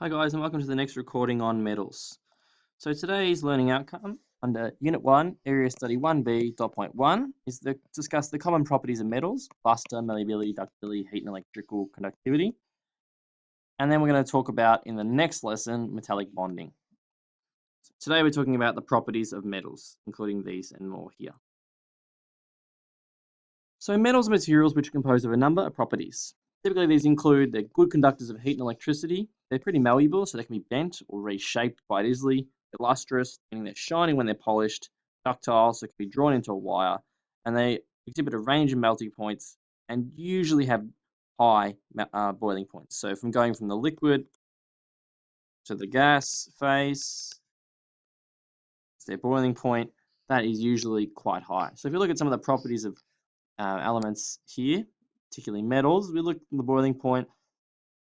Hi guys, and welcome to the next recording on metals. So today's learning outcome under Unit 1, Area Study 1B.1 is to discuss the common properties of metals, luster, malleability, ductility, heat and electrical conductivity. And then we're going to talk about in the next lesson, metallic bonding. So today we're talking about the properties of metals, including these and more here. So metals are materials which are composed of a number of properties. Typically, these include they're good conductors of heat and electricity. They're pretty malleable, so they can be bent or reshaped quite easily. They're lustrous, meaning they're shiny when they're polished. Ductile, so it can be drawn into a wire. And they exhibit a range of melting points and usually have high boiling points. So from going from the liquid to the gas phase, it's their boiling point, that is usually quite high. So if you look at some of the properties of elements here, particularly metals, we look at the boiling point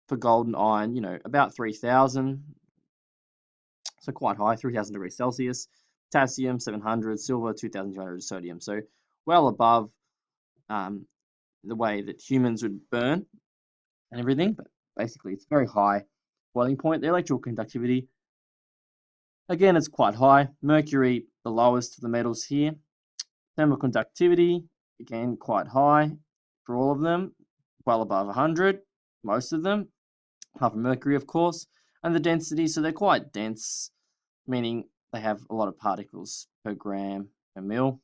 for gold and iron, about 3000, so quite high, 3000 degrees Celsius. Potassium, 700, silver, 2200, sodium. So well above the way that humans would burn and everything, but basically it's very high boiling point. The electrical conductivity, again, it's quite high. Mercury, the lowest of the metals here. Thermal conductivity, again, quite high for all of them, well above 100, most of them, apart from mercury, of course. And the density, so they're quite dense, meaning they have a lot of particles per gram per mil.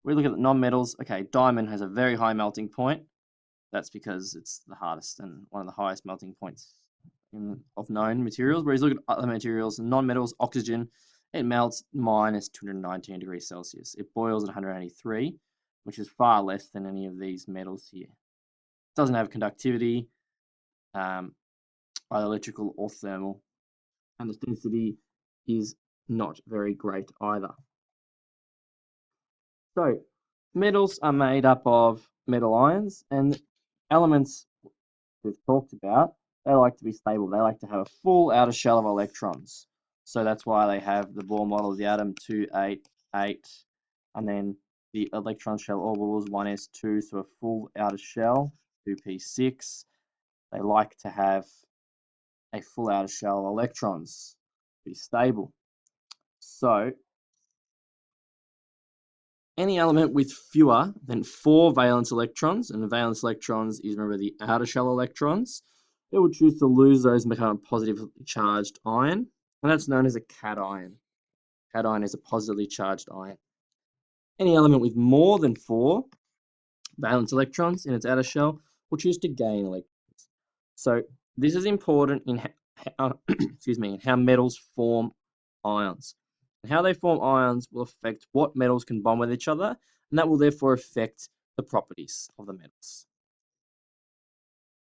We look at the non-metals. Okay, diamond has a very high melting point. That's because it's the hardest and one of the highest melting points of known materials. Whereas look at other materials, non-metals, oxygen, it melts minus 219 degrees Celsius. It boils at 183, which is far less than any of these metals here. It doesn't have conductivity, either electrical or thermal, and the density is not very great either. So metals are made up of metal ions, and elements we've talked about, they like to be stable. They like to have a full outer shell of electrons. So that's why they have the Bohr model of the atom 288, and then the electron shell orbitals 1s2, so a full outer shell, 2p6. They like to have a full outer shell of electrons, be stable. So any element with fewer than 4 valence electrons, and valence electrons is, remember, the outer shell electrons, it will choose to lose those and become a positively charged ion, and that's known as a cation. Cation is a positively charged ion. Any element with more than 4 valence electrons in its outer shell will choose to gain electrons. So this is important in how metals form ions. And how they form ions will affect what metals can bond with each other, and that will therefore affect the properties of the metals.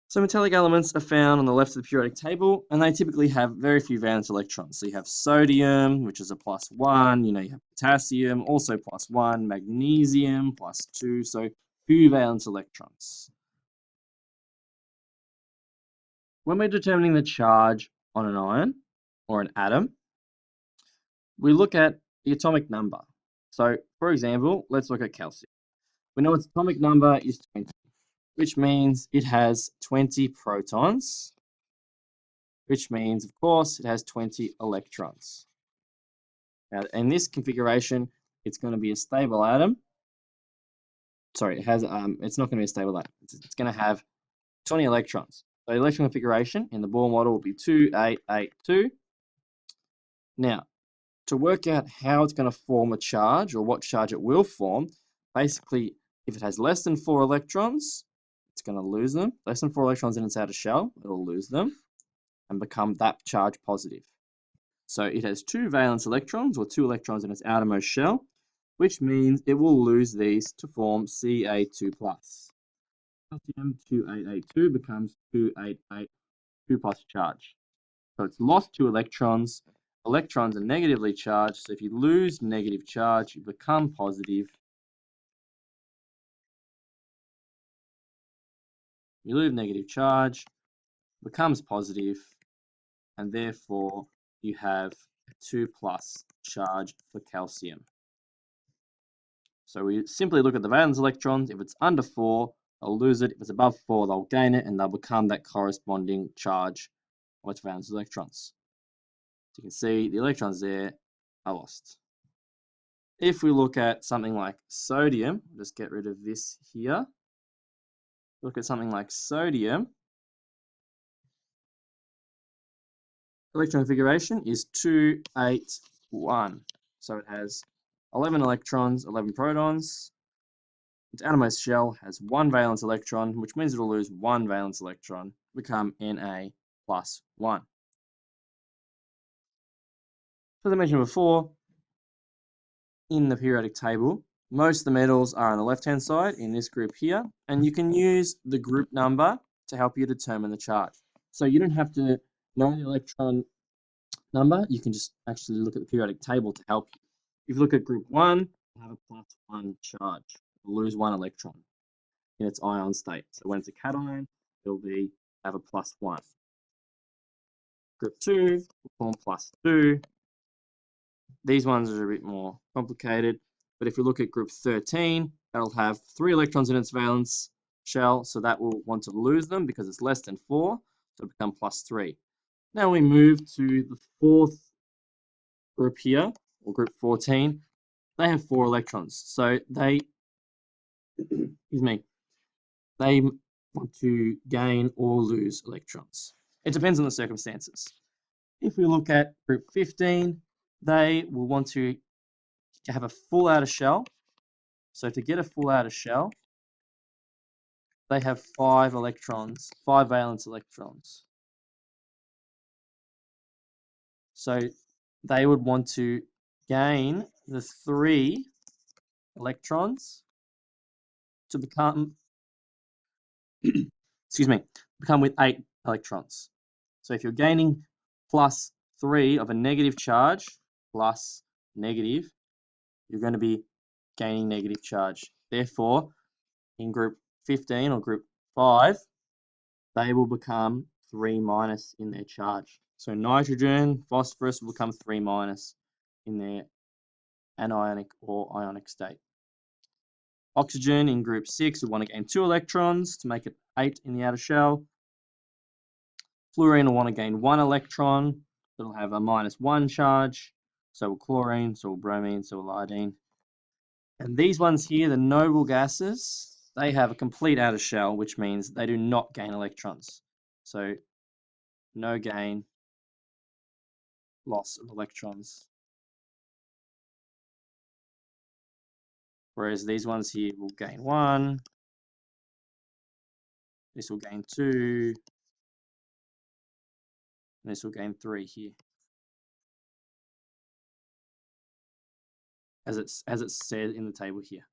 So metallic elements are found on the left of the periodic table, and they typically have very few valence electrons. So you have sodium, which is a +1, you have potassium, also +1, magnesium, +2, so few valence electrons. When we're determining the charge on an ion or an atom, we look at the atomic number. So, for example, let's look at calcium. We know its atomic number is 20, which means it has 20 protons, which means, of course, it has 20 electrons. Now, in this configuration, it's going to be a stable atom. Sorry, it's not going to be a stable atom. It's going to have 20 electrons. So the electron configuration in the Bohr model will be 2882. Now, to work out how it's going to form a charge or what charge it will form, basically, if it has less than 4 electrons, it's going to lose them. Less than 4 electrons in its outer shell, it'll lose them and become that charge positive. So it has 2 valence electrons, or 2 electrons in its outermost shell, which means it will lose these to form Ca2+. Calcium 2882 becomes 288, 2+ charge. So it's lost 2 electrons. Electrons are negatively charged, so if you lose negative charge, you become positive. You lose negative charge, becomes positive, and therefore you have a 2+ charge for calcium. So we simply look at the valence electrons. If it's under 4, they'll lose it. If it's above 4, they'll gain it, and they'll become that corresponding charge or its valence electrons. So you can see the electrons there are lost. If we look at something like sodium, just get rid of this here. Look at something like sodium. Electron configuration is 2, 8, 1. So it has 11 electrons, 11 protons. Its outermost shell has 1 valence electron, which means it'll lose 1 valence electron, become Na plus 1. As I mentioned before, in the periodic table, most of the metals are on the left-hand side in this group here, and you can use the group number to help you determine the charge. So you don't have to know the electron number, you can just actually look at the periodic table to help you. If you look at group 1, you have a +1 charge. It'll lose 1 electron in its ion state. So when it's a cation, it'll have a +1. Group 2 will form +2. These ones are a bit more complicated, but if we look at group 13, that'll have 3 electrons in its valence shell, so that will want to lose them because it's less than 4, so it'll become +3. Now we move to the fourth group here, or group 14. They have 4 electrons, so they, excuse me, they want to gain or lose electrons. It depends on the circumstances. If we look at group 15, they will want to have a full outer shell. So to get a full outer shell, they have 5 electrons, 5 valence electrons. So they would want to gain the 3 electrons to become, excuse me, become with 8 electrons. So if you're gaining +3 of a negative charge plus negative, you're going to be gaining negative charge. Therefore, in group 15 or group 5, they will become 3- in their charge. So nitrogen, phosphorus will become 3- in their anionic or ionic state. Oxygen in group 6 will want to gain 2 electrons to make it 8 in the outer shell. Fluorine will want to gain 1 electron. It'll have a -1 charge. So will chlorine, so will bromine, so will iodine. And these ones here, the noble gases, they have a complete outer shell, which means they do not gain electrons. So no gain, loss of electrons. Whereas these ones here will gain 1. This will gain 2. And this will gain 3 here. As it's said in the table here.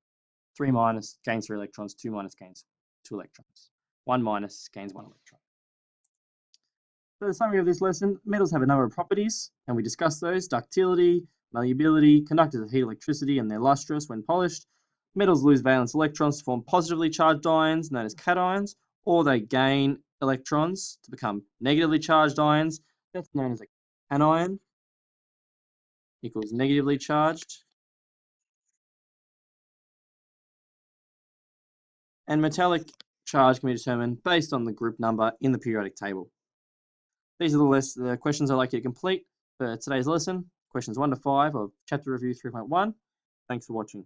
3- gains 3 electrons, 2- gains 2 electrons. 1- gains 1 electron. So the summary of this lesson, metals have a number of properties, and we discussed those: ductility, malleability, conductors of heat, electricity, and they're lustrous when polished. Metals lose valence electrons to form positively charged ions, known as cations, or they gain electrons to become negatively charged ions. That's known as a anion, equals negatively charged. And metallic charge can be determined based on the group number in the periodic table. These are the questions I'd like you to complete for today's lesson, questions 1 to 5 of Chapter Review 3.1. Thanks for watching.